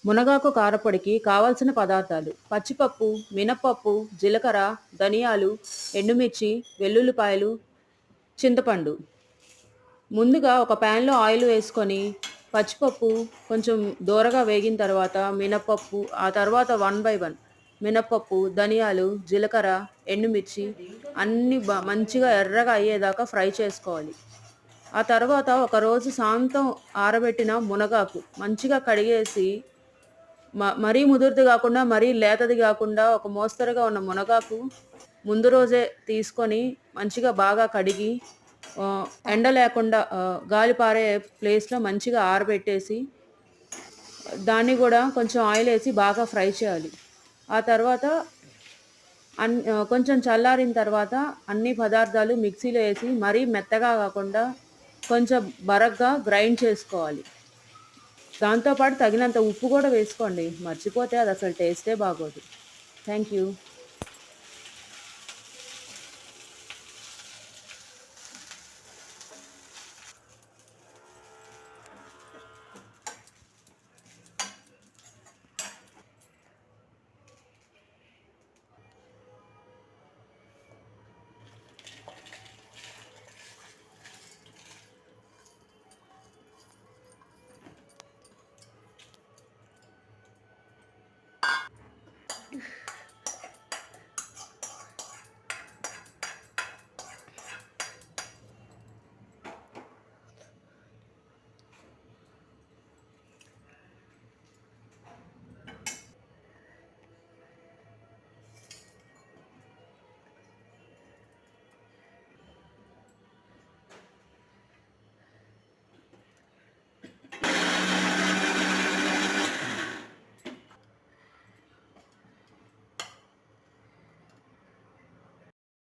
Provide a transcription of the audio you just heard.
మునగాకు కారపొడికి కావలసిన పదార్థాలు: పచ్చిపప్పు, మినపప్పు, జీలకర్ర, ధనియాలు, ఎండుమిర్చి, వెల్లుల్లిపాయలు, చింతపండు. ముందుగా ఒక ప్యాన్‌లో ఆయిల్ వేసుకొని, పచ్చిపప్పు కొంచెం దోరగా వేగిన తర్వాత మినపప్పు, ఆ తర్వాత 1 బై 1 మినపప్పు, ధనియాలు, జీలకర్ర, ఎండుమిర్చి అన్నీ మంచిగా ఎర్రగా అయ్యేదాకా ఫ్రై చేసుకోవాలి. ఆ తర్వాత ఒకరోజు సాయంత్రం ఆరబెట్టిన మునగాకు మంచిగా కడిగేసి మరీ ముదురుది గాకుండా, మరీ లేతది గాకుండా ఒక మోస్తరుగా ఉన్న మునగాకు ముందు రోజే తీసుకొని మంచిగా బాగా కడిగి ఎండ లేకుండా గాలి పారే ప్లేస్‌లో మంచిగా ఆరబెట్టేసి, దాన్ని గూడా కొంచెం ఆయిలేసి బాగా ఫ్రై చేయాలి. ఆ తర్వాత కొంచెం చల్లారిన తర్వాత అన్ని పదార్థాలు మిక్సీలో ఏసి మరీ మెత్తగా గాకుండా కొంచెం బరగ్గా గ్రైండ్ చేసుకోవాలి. దాంతో పాటు తగినంత ఉప్పు గూడా వేసుకోండి. మర్చిపోతే అదసలు టేస్టే బాగోదు. Thank you.